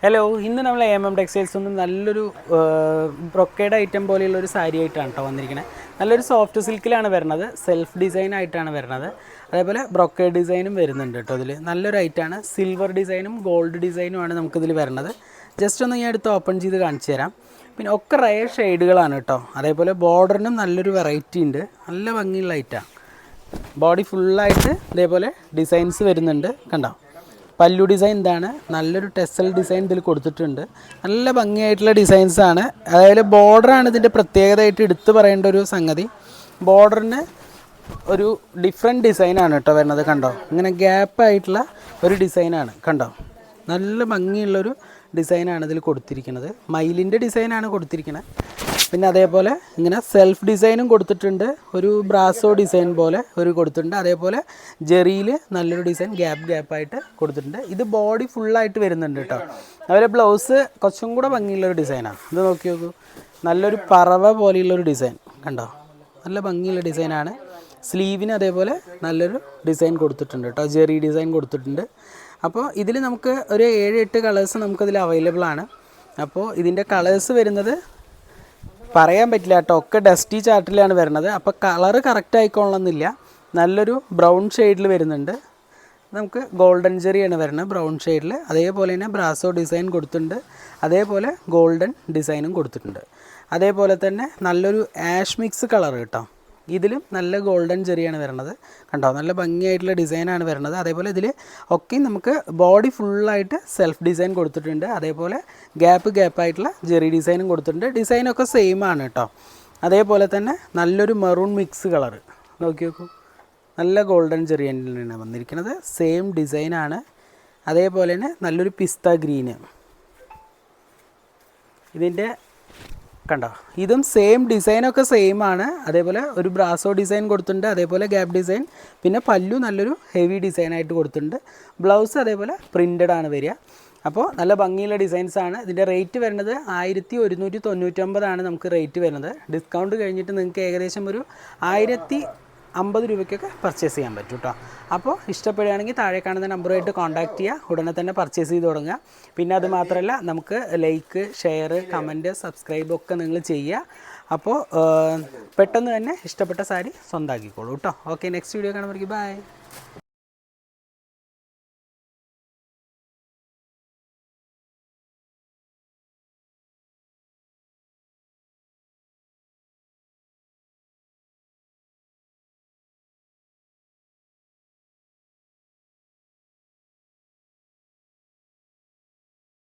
Hello, ഇന്ന് നമ്മൾ M textiles നിന്ന് നല്ലൊരു ബ്രൊക്കേഡ് ഐറ്റം പോലെയുള്ളൊരു സാരി ആയിട്ടാണ് കേട്ടോ വന്നിരിക്കുന്നത്. നല്ലൊരു സോഫ്റ്റ് സിൽക്കിലാണ് വരുന്നത്, സെൽഫ് ഡിസൈൻ ആയിട്ടാണ് വരുന്നത്. അതേപോലെ ബ്രൊക്കേഡ് ഡിസൈനും വരുന്നുണ്ട് കേട്ടോ. ഇതിൽ നല്ലൊരു ഐറ്റമാണ്. സിൽവർ ഡിസൈനും ഗോൾഡ് ഡിസൈനുമാണ് നമുക്കിതിൽ വരുന്നത്. ജസ്റ്റ് ഒന്ന് ഞാൻ എടുത്ത് ഓപ്പൺ ചെയ്ത് കാണിച്ചു തരാം. പിന്നെ ഒക്കെ റയർ ഷെയ്ഡുകളാണ് കേട്ടോ. അതേപോലെ ബോർഡറിനും നല്ലൊരു വെറൈറ്റി ഉണ്ട്, നല്ല ഭംഗിയുള്ള ഐറ്റമാണ്. ബോഡി ഫുള്ളായിട്ട് ഇതേപോലെ ഡിസൈൻസ് വരുന്നുണ്ട്, കണ്ടോ. പല്ലു ഡിസൈൻ ഇതാണ്, നല്ലൊരു ടെസൽ ഡിസൈൻ ഇതിൽ കൊടുത്തിട്ടുണ്ട്. നല്ല ഭംഗിയായിട്ടുള്ള ഡിസൈൻസാണ്. അതായത് ബോർഡറാണ് ഇതിൻ്റെ പ്രത്യേകതയായിട്ട് എടുത്തു പറയേണ്ട ഒരു സംഗതി. ബോർഡറിന് ഒരു ഡിഫറെൻറ്റ് ഡിസൈനാണ് കേട്ടോ വരുന്നത്, കണ്ടോ. ഇങ്ങനെ ഗ്യാപ്പായിട്ടുള്ള ഒരു ഡിസൈനാണ്, കണ്ടോ. നല്ല ഭംഗിയുള്ളൊരു ഡിസൈനാണ് ഇതിൽ കൊടുത്തിരിക്കുന്നത്. മയിലിൻ്റെ ഡിസൈനാണ് കൊടുത്തിരിക്കുന്നത്. പിന്നെ അതേപോലെ ഇങ്ങനെ സെൽഫ് ഡിസൈനും കൊടുത്തിട്ടുണ്ട്, ഒരു ബ്രാസോ ഡിസൈൻ പോലെ ഒരു കൊടുത്തിട്ടുണ്ട്. അതേപോലെ ജെറിയിൽ നല്ലൊരു ഡിസൈൻ ഗ്യാപ്പായിട്ട് കൊടുത്തിട്ടുണ്ട്. ഇത് ബോഡി ഫുള്ളായിട്ട് വരുന്നുണ്ട് കേട്ടോ. അതുപോലെ ബ്ലൗസ് കുറച്ചും കൂടെ ഭംഗിയുള്ളൊരു ഡിസൈനാണ്. ഇത് നോക്കി നോക്കൂ, നല്ലൊരു പറവ പോലെയുള്ളൊരു ഡിസൈൻ, കണ്ടോ. നല്ല ഭംഗിയുള്ള ഡിസൈനാണ്. സ്ലീവിന് അതേപോലെ നല്ലൊരു ഡിസൈൻ കൊടുത്തിട്ടുണ്ട് കേട്ടോ, ജെറി ഡിസൈൻ കൊടുത്തിട്ടുണ്ട്. അപ്പോൾ ഇതിൽ നമുക്ക് ഒരു 7-8 കളേഴ്സ് നമുക്കതിൽ അവൈലബിൾ ആണ്. അപ്പോൾ ഇതിൻ്റെ കളേഴ്സ് വരുന്നത് പറയാൻ പറ്റില്ല കേട്ടോ, ഒക്കെ ഡസ്റ്റി ചാർട്ടിലാണ് വരുന്നത്. അപ്പോൾ കളറ് കറക്റ്റ് ആയിക്കോളണമെന്നില്ല. നല്ലൊരു ബ്രൗൺ ഷെയ്ഡിൽ വരുന്നുണ്ട്. നമുക്ക് ഗോൾഡൻ ജെറിയാണ് വരുന്നത് ബ്രൗൺ ഷെയ്ഡിൽ. അതേപോലെ തന്നെ ബ്രാസോ ഡിസൈൻ കൊടുത്തിട്ടുണ്ട്, അതേപോലെ ഗോൾഡൻ ഡിസൈനും കൊടുത്തിട്ടുണ്ട്. അതേപോലെ തന്നെ നല്ലൊരു ആഷ് മിക്സ് കളർ കേട്ടോ. ഇതിലും നല്ല ഗോൾഡൻ ജെറിയാണ് വരുന്നത്, കണ്ടോ. നല്ല ഭംഗിയായിട്ടുള്ള ഡിസൈനാണ് വരുന്നത്. അതേപോലെ ഇതിൽ ഒക്കെ നമുക്ക് ബോഡി ഫുള്ളായിട്ട് സെൽഫ് ഡിസൈൻ കൊടുത്തിട്ടുണ്ട്. അതേപോലെ ഗ്യാപ്പായിട്ടുള്ള ജെറി ഡിസൈനും കൊടുത്തിട്ടുണ്ട്. ഡിസൈനൊക്കെ സെയിം ആണ് കേട്ടോ. അതേപോലെ തന്നെ നല്ലൊരു മെറൂൺ മിക്സ് കളർ നോക്കി നോക്കൂ, നല്ല ഗോൾഡൻ ജെറി തന്നെയാണ് വന്നിരിക്കുന്നത്. സെയിം ഡിസൈനാണ്. അതേപോലെ തന്നെ നല്ലൊരു പിസ്ത ഗ്രീന്, ഇതിൻ്റെ കണ്ടോ. ഇതും സെയിം ഡിസൈനൊക്കെ സെയിം ആണ്. അതേപോലെ ഒരു ബ്രാസോ ഡിസൈൻ കൊടുത്തിട്ടുണ്ട്, അതേപോലെ ഗ്യാപ്പ് ഡിസൈൻ. പിന്നെ പല്ലു നല്ലൊരു ഹെവി ഡിസൈനായിട്ട് കൊടുത്തിട്ടുണ്ട്. ബ്ലൗസ് അതേപോലെ പ്രിൻ്റഡ് ആണ് വരിക. അപ്പോൾ നല്ല ഭംഗിയുള്ള ഡിസൈൻസാണ്. ഇതിൻ്റെ റേറ്റ് വരുന്നത് 1199 നമുക്ക് റേറ്റ് വരുന്നത്. ഡിസ്കൗണ്ട് കഴിഞ്ഞിട്ട് നിങ്ങൾക്ക് ഏകദേശം ഒരു 1050 രൂപയ്ക്കൊക്കെ പർച്ചേസ് ചെയ്യാൻ പറ്റും കേട്ടോ. അപ്പോൾ ഇഷ്ടപ്പെടുകയാണെങ്കിൽ താഴെ കാണുന്ന നമ്പറുമായിട്ട് കോൺടാക്റ്റ് ചെയ്യുക, ഉടനെ തന്നെ പർച്ചേസ് ചെയ്ത് തുടങ്ങുക. പിന്നെ അത് മാത്രമല്ല, നമുക്ക് ലൈക്ക്, ഷെയർ, കമൻറ്റ്, സബ്സ്ക്രൈബ് ഒക്കെ നിങ്ങൾ ചെയ്യുക. അപ്പോൾ പെട്ടെന്ന് തന്നെ ഇഷ്ടപ്പെട്ട സാരി സ്വന്തമാക്കിക്കോളൂ കേട്ടോ. ഓക്കെ, നെക്സ്റ്റ് വീഡിയോ കാണുമ്പോൾ ബൈ.